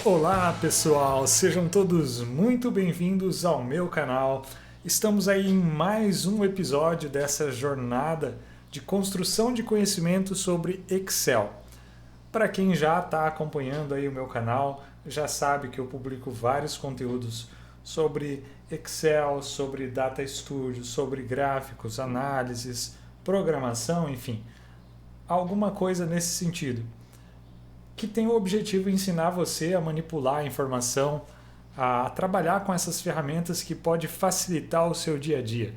Olá pessoal, sejam todos muito bem-vindos ao meu canal. Estamos aí em mais um episódio dessa jornada de construção de conhecimento sobre Excel. Para quem já está acompanhando aí o meu canal, já sabe que eu publico vários conteúdos sobre Excel, sobre Data Studio, sobre gráficos, análises, programação, enfim, alguma coisa nesse sentido, que tem o objetivo de ensinar você a manipular a informação, a trabalhar com essas ferramentas que pode facilitar o seu dia a dia.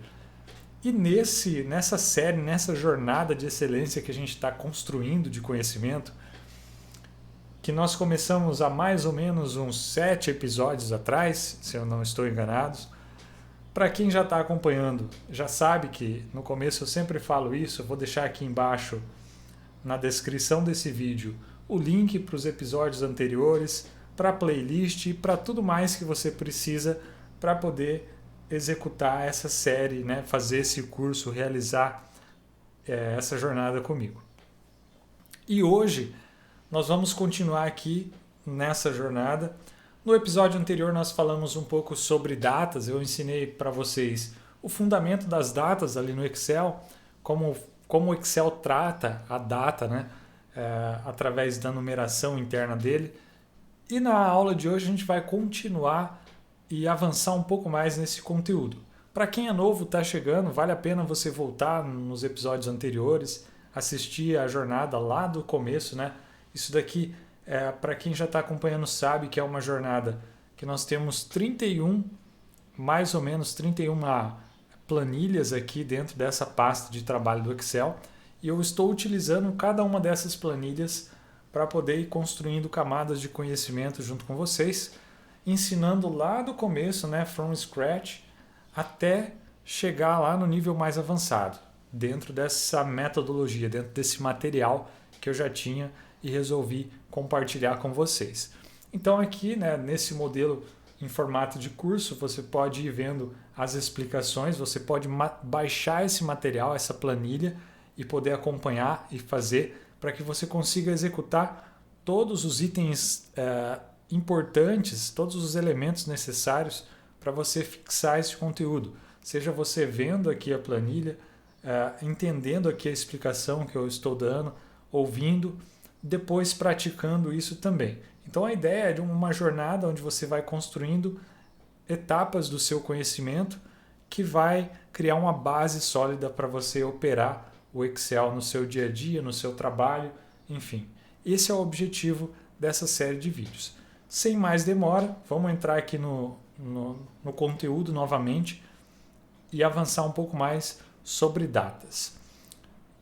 E nessa série, nessa jornada de excelência que a gente está construindo de conhecimento, que nós começamos há mais ou menos uns 7 episódios atrás, se eu não estou enganado. Para quem já está acompanhando, já sabe que no começo eu sempre falo isso, eu vou deixar aqui embaixo na descrição desse vídeo o link para os episódios anteriores, para a playlist e para tudo mais que você precisa para poder executar essa série, né? Fazer esse curso, realizar essa jornada comigo. E hoje nós vamos continuar aqui nessa jornada. No episódio anterior nós falamos um pouco sobre datas, eu ensinei para vocês o fundamento das datas ali no Excel, como o Excel trata a data, né? Através da numeração interna dele. E na aula de hoje a gente vai continuar e avançar um pouco mais nesse conteúdo. Para quem é novo, está chegando, vale a pena você voltar nos episódios anteriores, assistir a jornada lá do começo, né? Isso daqui, para quem já está acompanhando, sabe que é uma jornada que nós temos mais ou menos 31 planilhas aqui dentro dessa pasta de trabalho do Excel. E eu estou utilizando cada uma dessas planilhas para poder ir construindo camadas de conhecimento junto com vocês, ensinando lá do começo, né, from scratch, até chegar lá no nível mais avançado, dentro dessa metodologia, dentro desse material que eu já tinha e resolvi compartilhar com vocês. Então aqui, né, nesse modelo em formato de curso, você pode ir vendo as explicações, você pode baixar esse material, essa planilha, e poder acompanhar e fazer para que você consiga executar todos os itens importantes, todos os elementos necessários para você fixar esse conteúdo. Seja você vendo aqui a planilha, entendendo aqui a explicação que eu estou dando, ouvindo, depois praticando isso também. Então a ideia é de uma jornada onde você vai construindo etapas do seu conhecimento que vai criar uma base sólida para você operar o Excel no seu dia a dia, no seu trabalho, enfim. Esse é o objetivo dessa série de vídeos. Sem mais demora, vamos entrar aqui no conteúdo novamente e avançar um pouco mais sobre datas.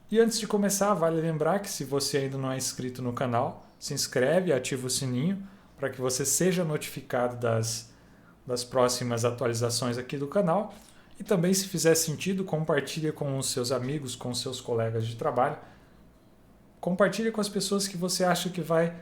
E antes de começar, vale lembrar que se você ainda não é inscrito no canal, se inscreve e ativa o sininho para que você seja notificado das próximas atualizações aqui do canal. E também, se fizer sentido, compartilhe com os seus amigos, com os seus colegas de trabalho. Compartilhe com as pessoas que você acha que vai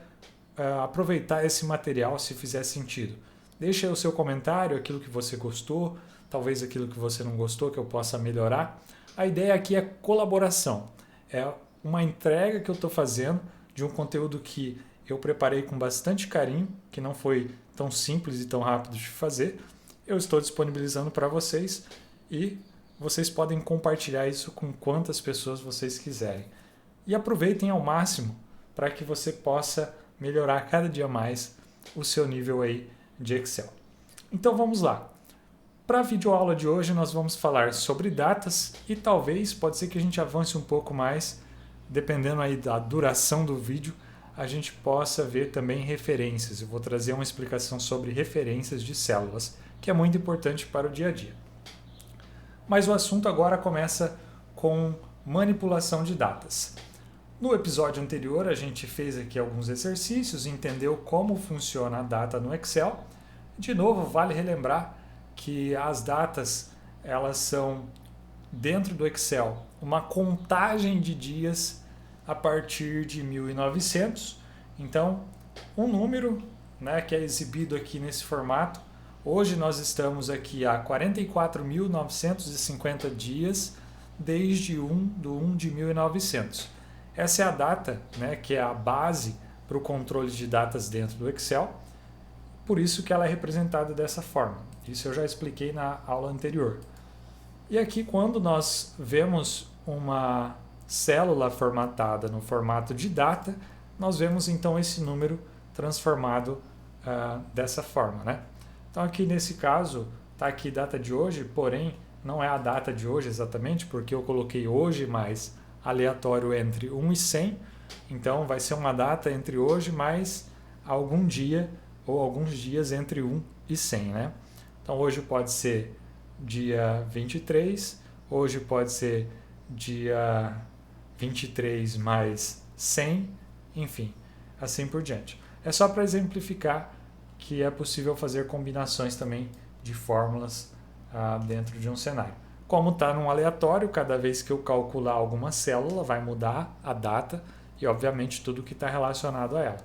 aproveitar esse material, se fizer sentido. Deixe aí o seu comentário, aquilo que você gostou, talvez aquilo que você não gostou, que eu possa melhorar. A ideia aqui é colaboração. É uma entrega que eu estou fazendo de um conteúdo que eu preparei com bastante carinho, que não foi tão simples e tão rápido de fazer. Eu estou disponibilizando para vocês e vocês podem compartilhar isso com quantas pessoas vocês quiserem. E aproveitem ao máximo para que você possa melhorar cada dia mais o seu nível aí de Excel. Então vamos lá. Para a videoaula de hoje nós vamos falar sobre datas e talvez pode ser que a gente avance um pouco mais, dependendo aí da duração do vídeo, a gente possa ver também referências. Eu vou trazer uma explicação sobre referências de células, que é muito importante para o dia a dia. Mas o assunto agora começa com manipulação de datas. No episódio anterior a gente fez aqui alguns exercícios, entendeu como funciona a data no Excel. De novo, vale relembrar que as datas, elas são, dentro do Excel, uma contagem de dias a partir de 1900. Então, um número, né, que é exibido aqui nesse formato. Hoje nós estamos aqui há 44.950 dias desde 1 de 1900. Essa é a data, né, que é a base para o controle de datas dentro do Excel. por isso que ela é representada dessa forma. Isso eu já expliquei na aula anterior. E aqui, quando nós vemos uma célula formatada no formato de data, nós vemos então esse número transformado dessa forma, né? Então aqui nesse caso está aqui data de hoje, porém não é a data de hoje exatamente, porque eu coloquei hoje mais aleatório entre 1 e 100, então vai ser uma data entre hoje mais algum dia ou alguns dias entre 1 e 100, né? Então hoje pode ser dia 23, hoje pode ser dia 23 mais 100, enfim, assim por diante. É só para exemplificar que é possível fazer combinações também de fórmulas dentro de um cenário. Como está num aleatório, cada vez que eu calcular alguma célula vai mudar a data e obviamente tudo que está relacionado a ela.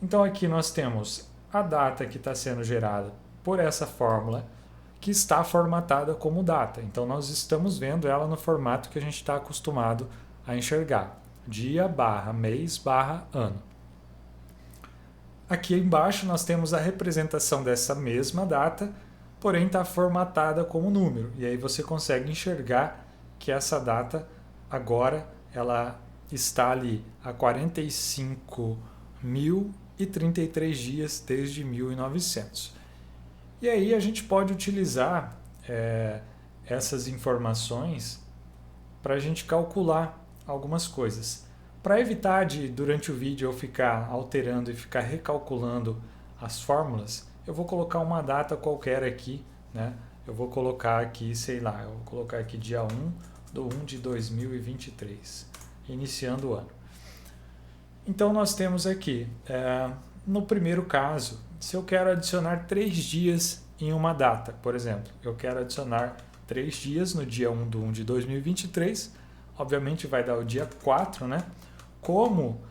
Então aqui nós temos a data que está sendo gerada por essa fórmula que está formatada como data. Então nós estamos vendo ela no formato que a gente está acostumado a enxergar. Dia barra mês barra ano. Aqui embaixo nós temos a representação dessa mesma data, porém está formatada como número. E aí você consegue enxergar que essa data agora ela está ali há 45.033 dias desde 1900. E aí a gente pode utilizar essas informações para a gente calcular algumas coisas. Para evitar de, durante o vídeo, eu ficar alterando e ficar recalculando as fórmulas, eu vou colocar uma data qualquer aqui, né? Eu vou colocar aqui, sei lá, eu vou colocar aqui dia 1/1/2023, iniciando o ano. Então nós temos aqui, no primeiro caso, se eu quero adicionar 3 dias em uma data, por exemplo, eu quero adicionar 3 dias no dia 1/1/2023, obviamente vai dar o dia 4, né? Como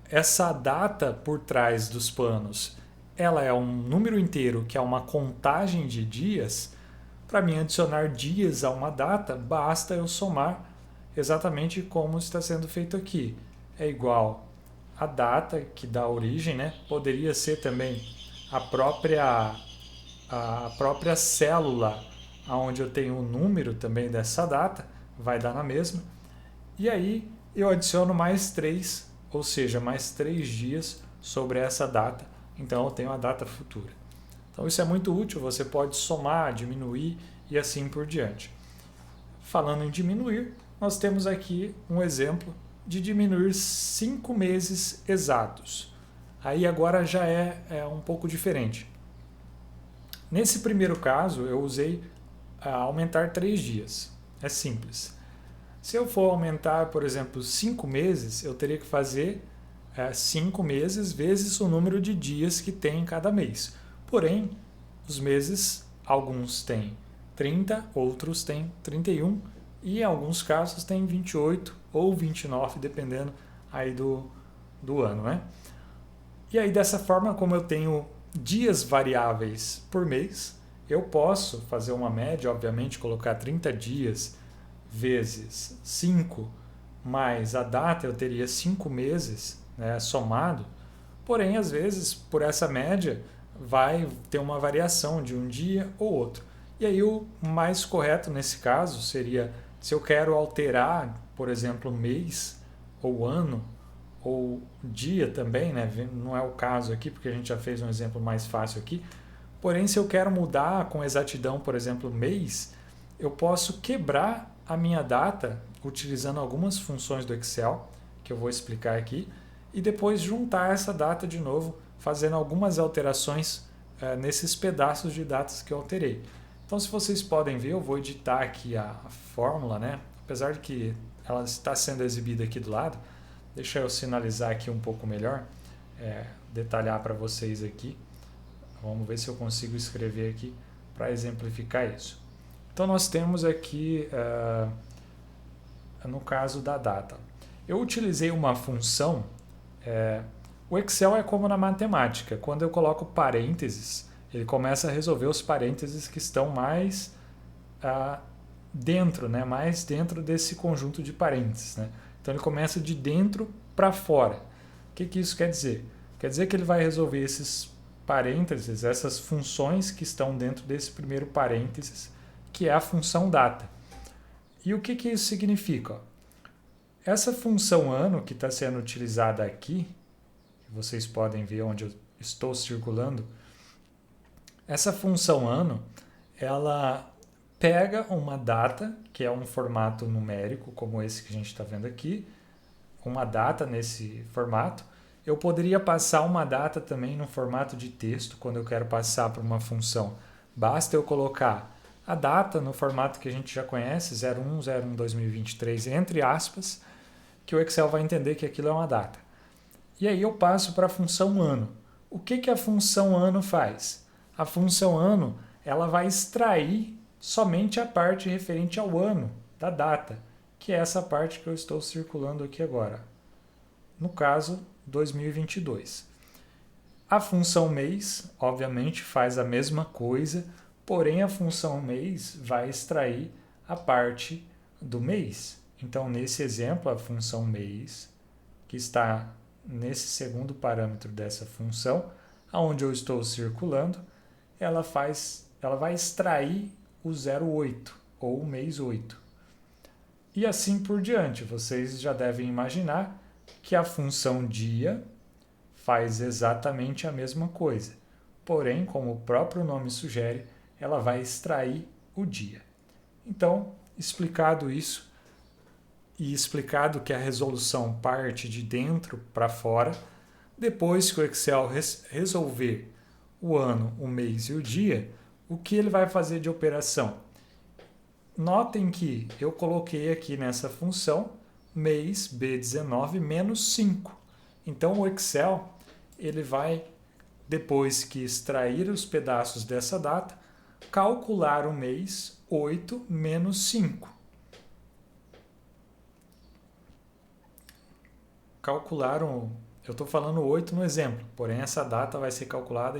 essa data por trás dos panos, ela é um número inteiro, que é uma contagem de dias, para mim adicionar dias a uma data, basta eu somar exatamente como está sendo feito aqui. É igual a data que dá origem, né? Poderia ser também a própria célula onde eu tenho o número também dessa data, vai dar na mesma. E aí eu adiciono mais 3, ou seja, mais 3 dias sobre essa data. Então eu tenho a data futura. Então isso é muito útil, você pode somar, diminuir e assim por diante. Falando em diminuir, nós temos aqui um exemplo de diminuir 5 meses exatos. Aí agora já é um pouco diferente. Nesse primeiro caso, eu usei aumentar 3 dias. É simples. Se eu for aumentar, por exemplo, 5 meses, eu teria que fazer 5 meses vezes o número de dias que tem em cada mês. Porém, os meses, alguns têm 30, outros têm 31 e em alguns casos tem 28 ou 29, dependendo aí do ano, né? E aí dessa forma, como eu tenho dias variáveis por mês, eu posso fazer uma média, obviamente, colocar 30 dias vezes 5 mais a data, eu teria 5 meses, né, somado. Porém, às vezes, por essa média, vai ter uma variação de um dia ou outro. E aí o mais correto nesse caso seria, se eu quero alterar, por exemplo, mês ou ano, ou dia também, né? Não é o caso aqui, porque a gente já fez um exemplo mais fácil aqui. Porém, se eu quero mudar com exatidão, por exemplo, mês, eu posso quebrar a minha data utilizando algumas funções do Excel, que eu vou explicar aqui, e depois juntar essa data de novo, fazendo algumas alterações nesses pedaços de datas que eu alterei. Então, se vocês podem ver, eu vou editar aqui a fórmula, né? Apesar de que ela está sendo exibida aqui do lado, deixa eu sinalizar aqui um pouco melhor, detalhar para vocês aqui. Vamos ver se eu consigo escrever aqui para exemplificar isso. Então nós temos aqui, no caso da data, eu utilizei uma função, o Excel é como na matemática, quando eu coloco parênteses, ele começa a resolver os parênteses que estão mais dentro, né? Mais dentro desse conjunto de parênteses, né? Então ele começa de dentro para fora. O que isso quer dizer? Quer dizer que ele vai resolver esses parênteses essas funções que estão dentro desse primeiro parênteses, que é a função data. E o que isso significa? Essa função ano que está sendo utilizada aqui, vocês podem ver onde eu estou circulando, essa função ano, ela pega uma data, que é um formato numérico, como esse que a gente está vendo aqui, uma data nesse formato. Eu poderia passar uma data também no formato de texto, quando eu quero passar para uma função. Basta eu colocar a data no formato que a gente já conhece, 01/01/2023, entre aspas, que o Excel vai entender que aquilo é uma data. E aí eu passo para a função ano. O que a função ano faz? A função ano, ela vai extrair somente a parte referente ao ano da data, que é essa parte que eu estou circulando aqui agora. No caso, 2022. A função mês, obviamente, faz a mesma coisa, porém a função mês vai extrair a parte do mês. Então, nesse exemplo, a função mês, que está nesse segundo parâmetro dessa função, onde eu estou circulando, ela vai extrair o 08 ou o mês 8. E assim por diante. Vocês já devem imaginar que a função dia faz exatamente a mesma coisa. Porém, como o próprio nome sugere, ela vai extrair o dia. Então, explicado isso e explicado que a resolução parte de dentro para fora, depois que o Excel resolver o ano, o mês e o dia, o que ele vai fazer de operação? Notem que eu coloquei aqui nessa função mês B19 menos 5. Então o Excel ele vai, depois que extrair os pedaços dessa data, calcular o mês 8 menos 5. Eu estou falando 8 no exemplo, porém essa data vai ser calculada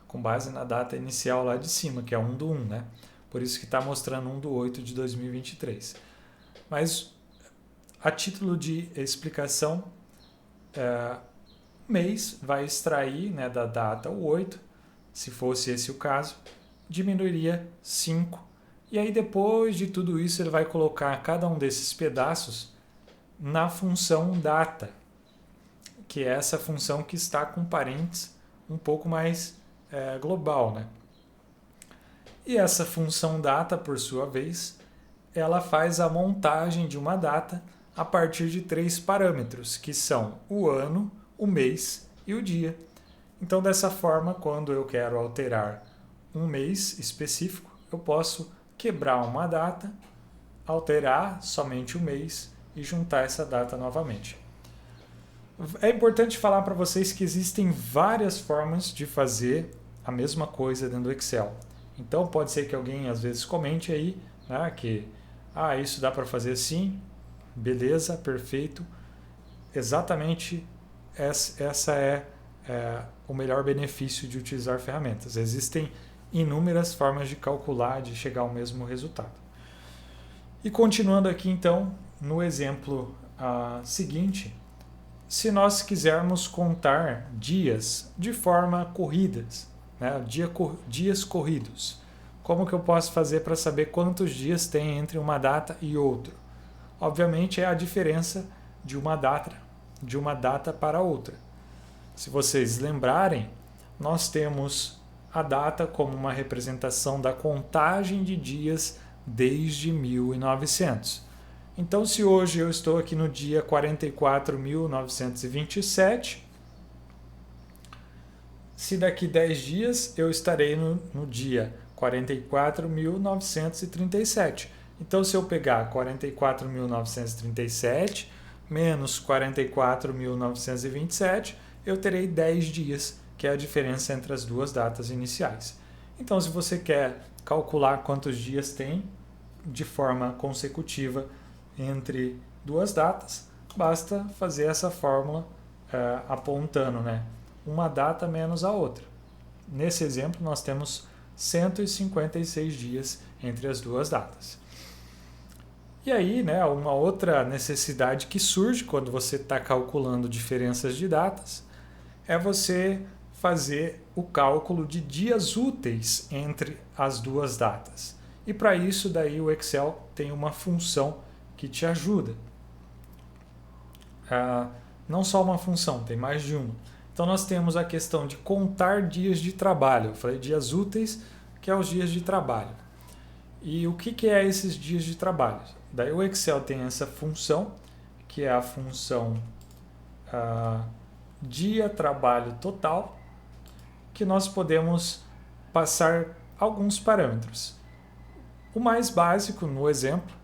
com base na data inicial lá de cima, que é 1/1, né? Por isso que está mostrando 1/8 de 2023. Mas, a título de explicação, mês vai extrair, né, da data o 8, se fosse esse o caso, diminuiria 5. E aí, depois de tudo isso, ele vai colocar cada um desses pedaços na função data, que é essa função que está com parênteses um pouco mais global, né? E essa função data, por sua vez, ela faz a montagem de uma data a partir de 3 parâmetros, que são o ano, o mês e o dia. Então, dessa forma, quando eu quero alterar um mês específico, eu posso quebrar uma data, alterar somente o mês e juntar essa data novamente. É importante falar para vocês que existem várias formas de fazer a mesma coisa dentro do Excel. Então pode ser que alguém às vezes comente aí, né, que isso dá para fazer assim, beleza, perfeito. Exatamente essa é o melhor benefício de utilizar ferramentas. Existem inúmeras formas de calcular, de chegar ao mesmo resultado. E continuando aqui então, no exemplo seguinte, se nós quisermos contar dias de forma corridas, né, dias corridos, como que eu posso fazer para saber quantos dias tem entre uma data e outra? Obviamente é a diferença de uma data para outra. Se vocês lembrarem, nós temos a data como uma representação da contagem de dias desde 1900. Então, se hoje eu estou aqui no dia 44.927, se daqui 10 dias eu estarei no dia 44.937. Então, se eu pegar 44.937 menos 44.927, eu terei 10 dias, que é a diferença entre as duas datas iniciais. Então, se você quer calcular quantos dias tem de forma consecutiva entre duas datas, basta fazer essa fórmula apontando, né, uma data menos a outra. Nesse exemplo, nós temos 156 dias entre as duas datas. E aí, né, uma outra necessidade que surge quando você está calculando diferenças de datas é você fazer o cálculo de dias úteis entre as duas datas. E para isso daí o Excel tem uma função que te ajuda. Não só uma função, tem mais de uma. Então nós temos a questão de contar dias de trabalho. Eu falei dias úteis, que é os dias de trabalho. E o que é esses dias de trabalho? Daí o Excel tem essa função, que é a função dia trabalho total, que nós podemos passar alguns parâmetros. O mais básico, no exemplo,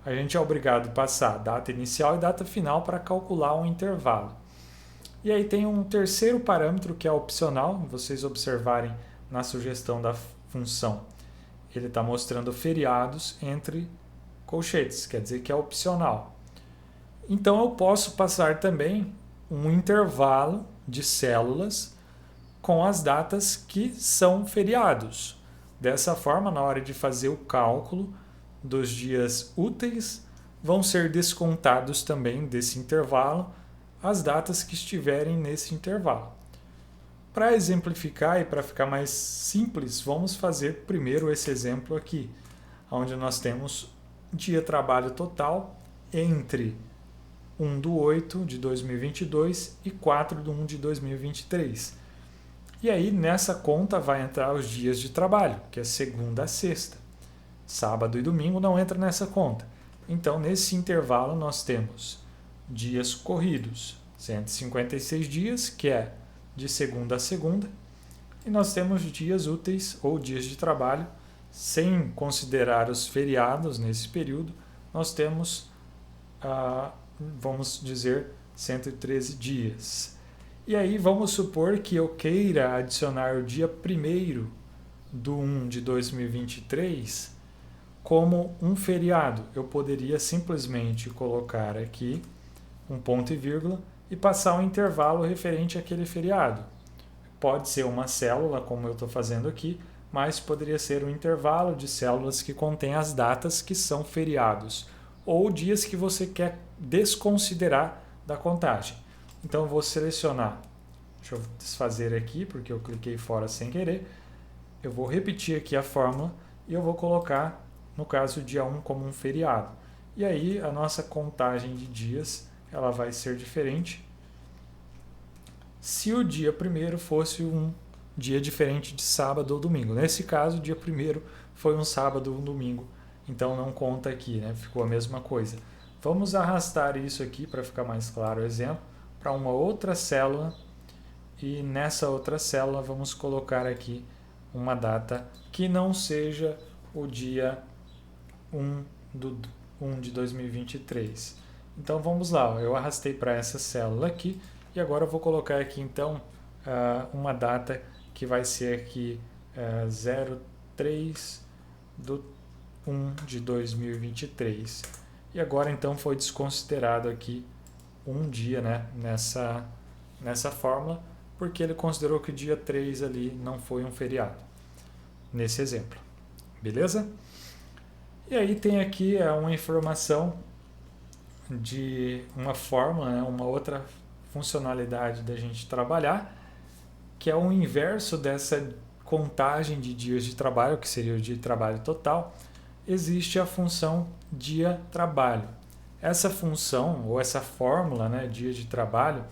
a gente é obrigado a passar data inicial e data final para calcular um intervalo. E aí tem um terceiro parâmetro que é opcional, vocês observarem na sugestão da função. Ele está mostrando feriados entre colchetes, quer dizer que é opcional. Então eu posso passar também um intervalo de células com as datas que são feriados. Dessa forma, na hora de fazer o cálculo dos dias úteis, vão ser descontados também desse intervalo as datas que estiverem nesse intervalo. Para exemplificar e para ficar mais simples, vamos fazer primeiro esse exemplo aqui, onde nós temos dia trabalho total entre 1/8 de 2022 e 4/1 de 2023. E aí nessa conta vai entrar os dias de trabalho, que é segunda a sexta. Sábado e domingo não entra nessa conta. Então nesse intervalo nós temos dias corridos, 156 dias, que é de segunda a segunda, e nós temos dias úteis ou dias de trabalho, sem considerar os feriados nesse período, nós temos, vamos dizer, 113 dias. E aí vamos supor que eu queira adicionar o dia 1º/1 de 2023 como um feriado. Eu poderia simplesmente colocar aqui um ponto e vírgula e passar um intervalo referente àquele feriado. Pode ser uma célula, como eu estou fazendo aqui, mas poderia ser um intervalo de células que contém as datas que são feriados ou dias que você quer desconsiderar da contagem. Então eu vou selecionar, deixa eu desfazer aqui porque eu cliquei fora sem querer, eu vou repetir aqui a fórmula e eu vou colocar, no caso, o dia 1 como um feriado. E aí a nossa contagem de dias ela vai ser diferente se o dia 1º fosse um dia diferente de sábado ou domingo. Nesse caso, o dia 1º foi um sábado ou um domingo, então não conta aqui, né? Ficou a mesma coisa. Vamos arrastar isso aqui para ficar mais claro o exemplo, para uma outra célula, e nessa outra célula vamos colocar aqui uma data que não seja o dia 1/1 de 2023. Então vamos lá, eu arrastei para essa célula aqui e agora eu vou colocar aqui então uma data que vai ser aqui 03/1 de 2023. E agora então foi desconsiderado aqui um dia, né, nessa fórmula, porque ele considerou que o dia 3 ali não foi um feriado, nesse exemplo. Beleza? E aí tem aqui uma informação de uma fórmula, né, uma outra funcionalidade da gente trabalhar, que é o inverso dessa contagem de dias de trabalho, que seria o dia de trabalho total. Existe a função dia trabalho. Essa função, ou essa fórmula, né, dia de trabalho,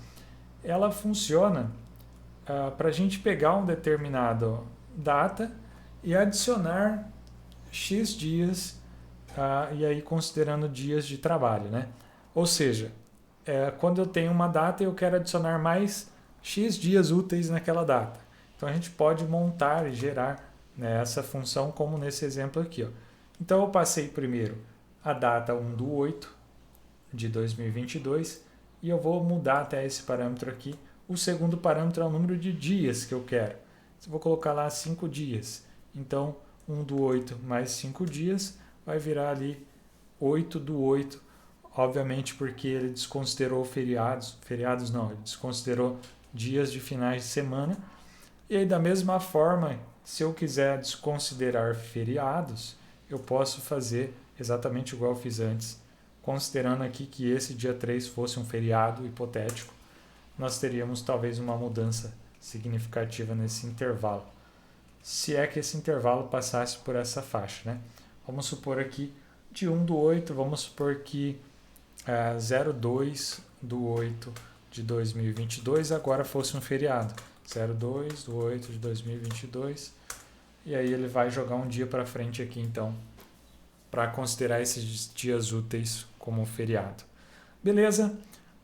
ela funciona para a gente pegar um determinado data e adicionar X dias, e aí considerando dias de trabalho, né? Ou seja, quando eu tenho uma data eu quero adicionar mais X dias úteis naquela data. Então a gente pode montar e gerar, né, essa função como nesse exemplo aqui. Ó. Então eu passei primeiro a data 1/8 de 2022 e eu vou mudar até esse parâmetro aqui. O segundo parâmetro é o número de dias que eu quero. Eu vou colocar lá 5 dias. Então 1/8 mais 5 dias vai virar ali 8/8, obviamente porque ele desconsiderou feriados não, ele desconsiderou dias de finais de semana. E aí da mesma forma, se eu quiser desconsiderar feriados, eu posso fazer exatamente igual eu fiz antes, considerando aqui que esse dia 3 fosse um feriado hipotético, nós teríamos talvez uma mudança significativa nesse intervalo. Se é que esse intervalo passasse por essa faixa, né? Vamos supor aqui de 1/8, vamos supor que 02/8 de 2022 agora fosse um feriado. 02/8 de 2022. E aí ele vai jogar um dia para frente aqui, então, para considerar esses dias úteis como feriado. Beleza?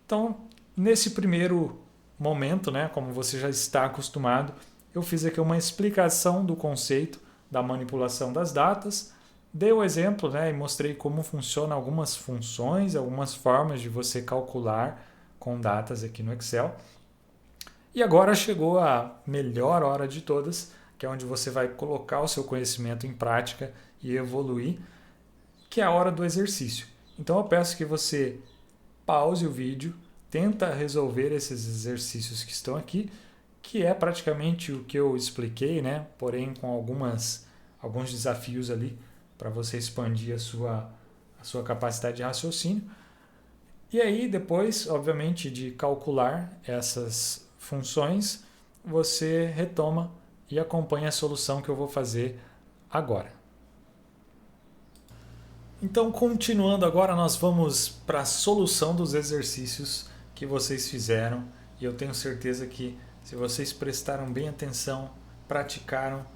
Então, nesse primeiro momento, né, como você já está acostumado, eu fiz aqui uma explicação do conceito da manipulação das datas, dei o exemplo, né, e mostrei como funcionam algumas funções, algumas formas de você calcular com datas aqui no Excel. E agora chegou a melhor hora de todas, que é onde você vai colocar o seu conhecimento em prática e evoluir, que é a hora do exercício. Então eu peço que você pause o vídeo, tenta resolver esses exercícios que estão aqui, que é praticamente o que eu expliquei, né? Porém com alguns desafios ali para você expandir a sua capacidade de raciocínio. E aí depois, obviamente, de calcular essas funções, você retoma e acompanha a solução que eu vou fazer agora. Então, continuando agora, nós vamos para a solução dos exercícios que vocês fizeram. E eu tenho certeza que se vocês prestaram bem atenção, praticaram,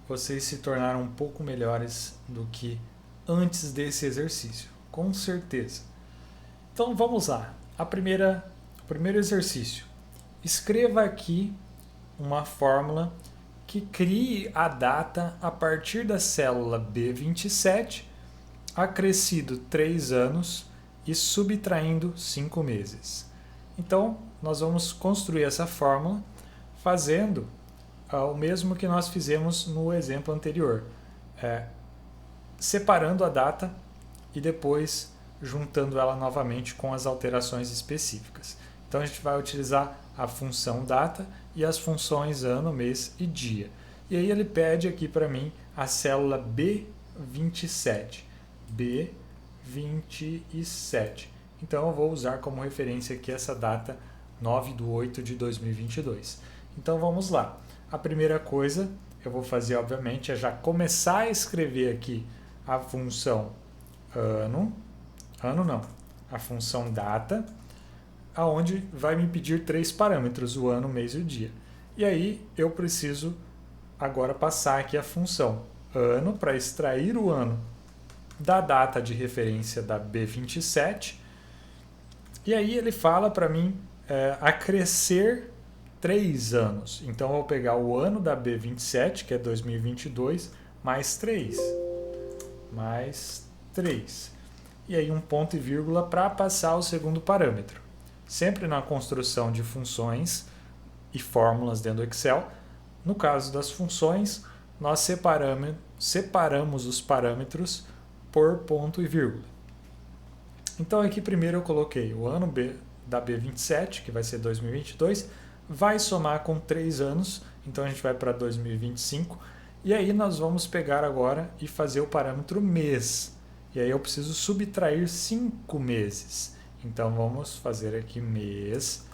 vocês se tornaram um pouco melhores do que antes desse exercício. Com certeza. Então, vamos lá. O primeiro exercício. Escreva aqui uma fórmula que crie a data a partir da célula B27, acrescido 3 anos e subtraindo 5 meses. Então, nós vamos construir essa fórmula fazendo o mesmo que nós fizemos no exemplo anterior, separando a data e depois juntando ela novamente com as alterações específicas. Então, a gente vai utilizar a função data e as funções ano, mês e dia. E aí ele pede aqui para mim a célula B27. B27. Então eu vou usar como referência aqui essa data 9/8 de 2022. Então vamos lá. A primeira coisa eu vou fazer, obviamente, é já começar a escrever aqui a função a função data, aonde vai me pedir 3 parâmetros, o ano, o mês e o dia. E aí eu preciso agora passar aqui a função ano para extrair o ano da data de referência da B27. E aí ele fala para mim acrescer 3 anos. Então eu vou pegar o ano da B27, que é 2022, mais 3. Mais 3. E aí um ponto e vírgula para passar o segundo parâmetro. Sempre na construção de funções e fórmulas dentro do Excel, no caso das funções, nós separamos os parâmetros por ponto e vírgula. Então aqui primeiro eu coloquei o ano da B27, que vai ser 2022, vai somar com 3 anos, então a gente vai para 2025, e aí nós vamos pegar agora e fazer o parâmetro mês. E aí eu preciso subtrair 5 meses. Então vamos fazer aqui mês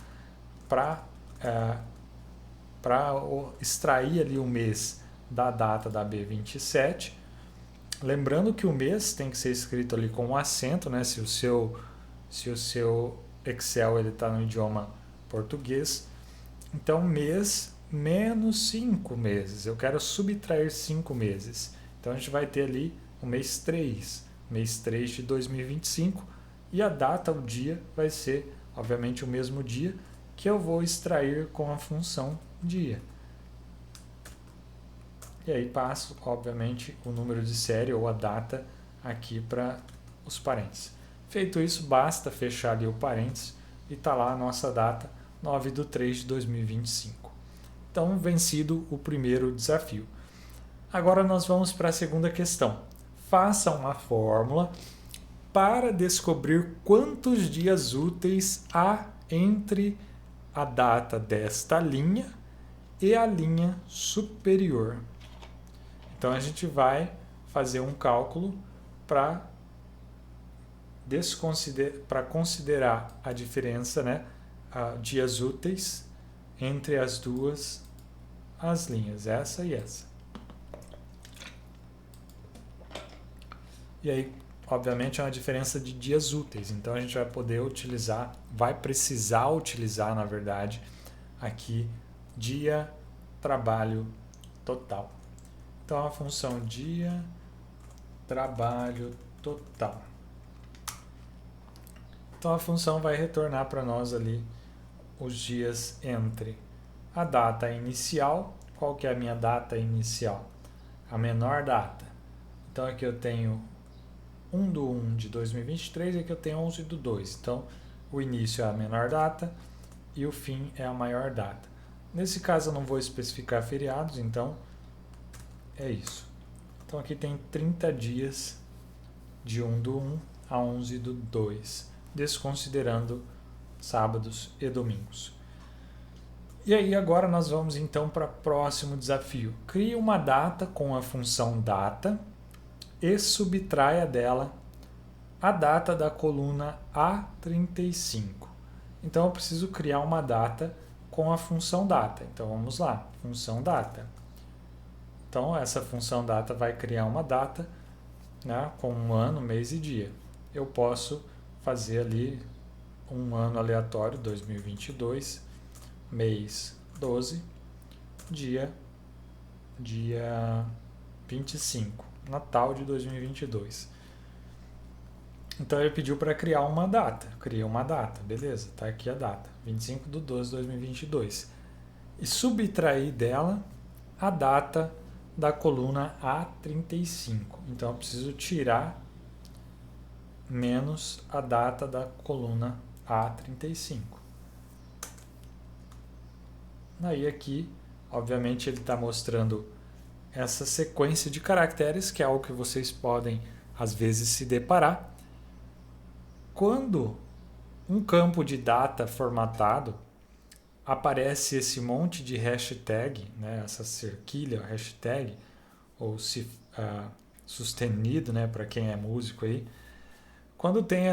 para extrair ali o mês da data da B27. Lembrando que o mês tem que ser escrito ali com um acento, né? Se o seu Excel está no idioma português. Então, mês menos 5 meses. Eu quero subtrair 5 meses. Então, a gente vai ter ali o mês 3 de 2025. E a data, o dia, vai ser, obviamente, o mesmo dia que eu vou extrair com a função dia. E aí passo, obviamente, o número de série ou a data aqui para os parênteses. Feito isso, basta fechar ali o parênteses e está lá a nossa data, 9/3 de 2025. Então, vencido o primeiro desafio. Agora nós vamos para a segunda questão. Faça uma fórmula para descobrir quantos dias úteis há entre a data desta linha e a linha superior. Então a gente vai fazer um cálculo para considerar a diferença, né, dias úteis entre as duas as linhas, essa e essa. E aí, obviamente, é uma diferença de dias úteis. Então, a gente vai poder utilizar, vai precisar utilizar, na verdade, aqui, dia, trabalho total. Então, a função dia, trabalho total. Então, a função vai retornar para nós ali os dias entre a data inicial. Qual que é a minha data inicial? A menor data. Então, aqui eu tenho 1/1 de 2023 e aqui eu tenho 11/2. Então, o início é a menor data e o fim é a maior data. Nesse caso, eu não vou especificar feriados, então é isso. Então, aqui tem 30 dias de 1/1 a 11/2, desconsiderando sábados e domingos. E aí, agora nós vamos então para o próximo desafio. Crie uma data com a função data e subtraia dela a data da coluna A35. Então, eu preciso criar uma data com a função data. Então, vamos lá, função data. Então, essa função data vai criar uma data, né, com um ano, mês e dia. Eu posso fazer ali um ano aleatório, 2022, mês 12, dia 25, Natal de 2022. Então ele pediu para criar uma data. Criei uma data, beleza, tá aqui a data, 25/12/2022. E subtrair dela a data da coluna A35. Então eu preciso tirar menos a data da coluna A35. Aí aqui, obviamente, ele está mostrando essa sequência de caracteres, que é algo que vocês podem, às vezes, se deparar. Quando um campo de data formatado, aparece esse monte de hashtag, né, essa cerquilha, hashtag, ou sustenido, né, para quem é músico aí. Quando tem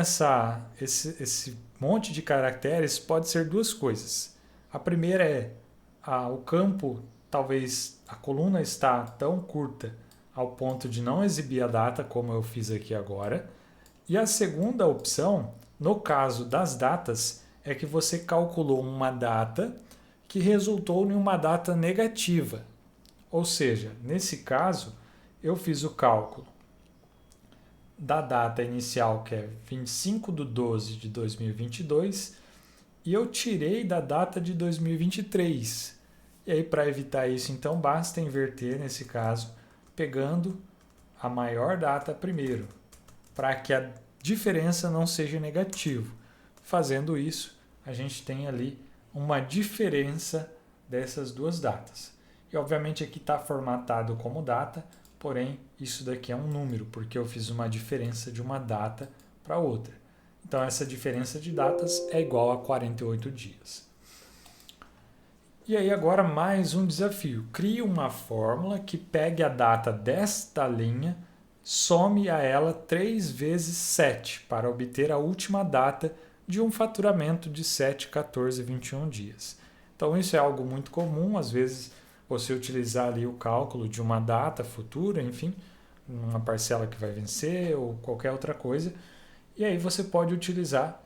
esse monte de caracteres, pode ser duas coisas. A primeira é o campo, talvez a coluna está tão curta ao ponto de não exibir a data, como eu fiz aqui agora. E a segunda opção, no caso das datas, é que você calculou uma data que resultou em uma data negativa. Ou seja, nesse caso, eu fiz o cálculo da data inicial, que é 25/12 de 2022, e eu tirei da data de 2023. E aí, para evitar isso, então, basta inverter, nesse caso, pegando a maior data primeiro, para que a diferença não seja negativa. Fazendo isso, a gente tem ali uma diferença dessas duas datas. E, obviamente, aqui está formatado como data, porém, isso daqui é um número, porque eu fiz uma diferença de uma data para outra. Então, essa diferença de datas é igual a 48 dias. E aí, agora, mais um desafio. Crie uma fórmula que pegue a data desta linha, some a ela 3 vezes 7, para obter a última data de um faturamento de 7, 14 e 21 dias. Então, isso é algo muito comum, às vezes você utilizar ali o cálculo de uma data futura, enfim, uma parcela que vai vencer ou qualquer outra coisa. E aí você pode utilizar,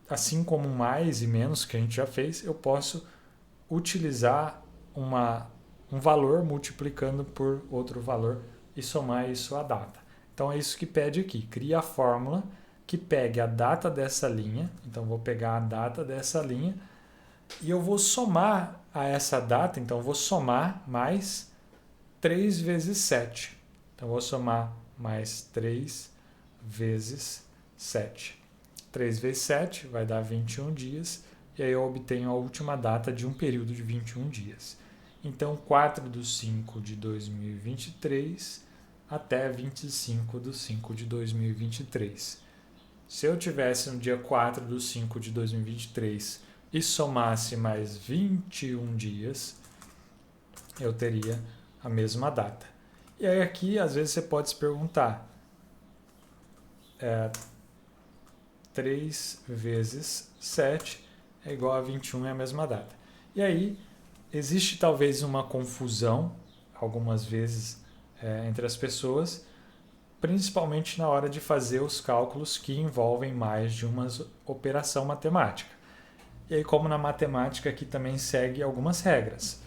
assim como mais e menos que a gente já fez, eu posso utilizar um valor multiplicando por outro valor e somar isso à data. Então é isso que pede aqui. Cria a fórmula que pegue a data dessa linha. Então vou pegar a data dessa linha e eu vou somar a essa data. Então vou somar mais 3 vezes 7. Então vou somar mais 3 vezes 7. 3 vezes 7 vai dar 21 dias. E aí eu obtenho a última data de um período de 21 dias. Então, 4/5 de 2023 até 25/5 de 2023. Se eu tivesse no dia 4/5 de 2023 e somasse mais 21 dias, eu teria a mesma data. E aí aqui, às vezes, você pode se perguntar, 3 vezes 7 é igual a 21, é a mesma data. E aí, existe talvez uma confusão, algumas vezes, entre as pessoas, principalmente na hora de fazer os cálculos que envolvem mais de uma operação matemática. E aí, como na matemática aqui também segue algumas regras.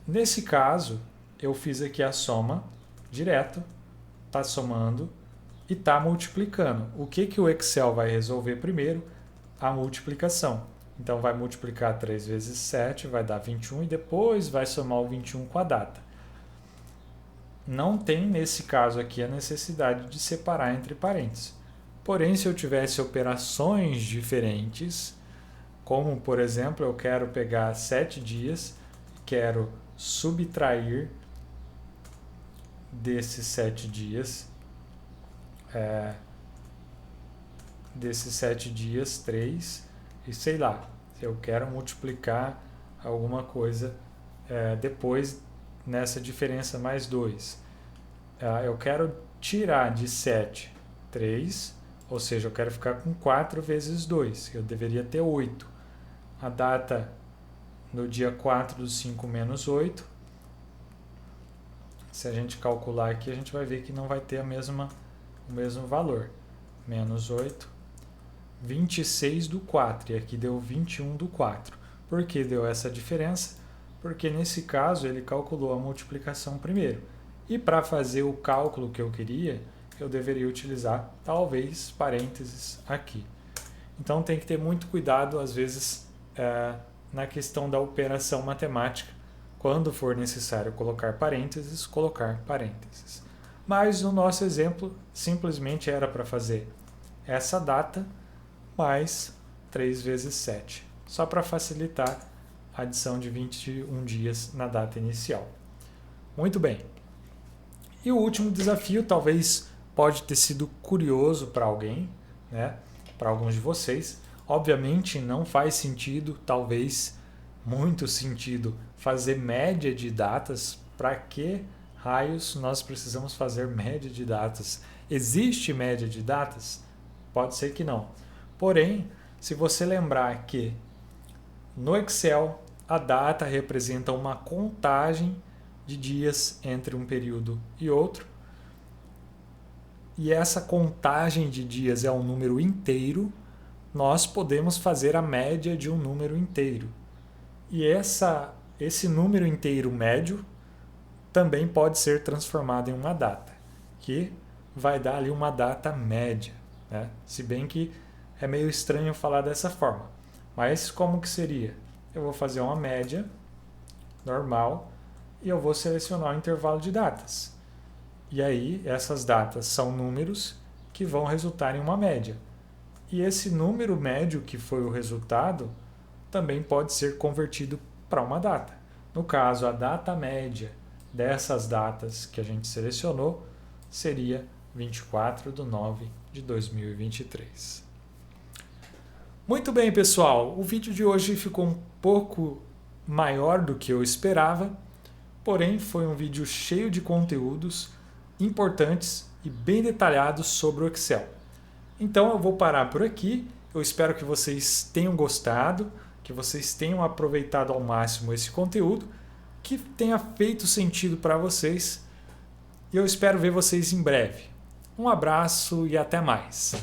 Nesse caso, eu fiz aqui a soma direto, está somando e está multiplicando. O que o Excel vai resolver primeiro? A multiplicação. Então, vai multiplicar 3 vezes 7, vai dar 21 e depois vai somar o 21 com a data. Não tem, nesse caso aqui, a necessidade de separar entre parênteses. Porém, se eu tivesse operações diferentes, como, por exemplo, eu quero pegar 7 dias, quero subtrair desses 7 dias, 3, e sei lá, eu quero multiplicar alguma coisa depois nessa diferença mais 2. Eu quero tirar de 7, 3, ou seja, eu quero ficar com 4 vezes 2, eu deveria ter 8. A data no dia 4/5 menos 8, se a gente calcular aqui, a gente vai ver que não vai ter o mesmo valor. Menos 8, 26/4, e aqui deu 21/4. Por que deu essa diferença? Porque nesse caso ele calculou a multiplicação primeiro. E para fazer o cálculo que eu queria, eu deveria utilizar talvez parênteses aqui. Então tem que ter muito cuidado, às vezes, na questão da operação matemática, quando for necessário colocar parênteses, colocar parênteses. Mas no nosso exemplo, simplesmente era para fazer essa data mais 3 vezes 7, só para facilitar a adição de 21 dias na data inicial. Muito bem. E o último desafio talvez pode ter sido curioso para alguém, né? Para alguns de vocês. Obviamente não faz sentido, talvez muito sentido, fazer média de datas. Para que raios nós precisamos fazer média de datas? Existe média de datas? Pode ser que não. Porém, se você lembrar que no Excel a data representa uma contagem de dias entre um período e outro, e essa contagem de dias é um número inteiro, nós podemos fazer a média de um número inteiro. E esse número inteiro médio também pode ser transformado em uma data, que vai dar ali uma data média, né? Se bem que é meio estranho falar dessa forma. Mas como que seria? Eu vou fazer uma média normal e eu vou selecionar o intervalo de datas. E aí essas datas são números que vão resultar em uma média. E esse número médio que foi o resultado também pode ser convertido para uma data. No caso, a data média dessas datas que a gente selecionou seria 24/9/2023. Muito bem, pessoal. O vídeo de hoje ficou um pouco maior do que eu esperava, porém foi um vídeo cheio de conteúdos importantes e bem detalhados sobre o Excel. Então eu vou parar por aqui. Eu espero que vocês tenham gostado, que vocês tenham aproveitado ao máximo esse conteúdo, que tenha feito sentido para vocês. E eu espero ver vocês em breve. Um abraço e até mais!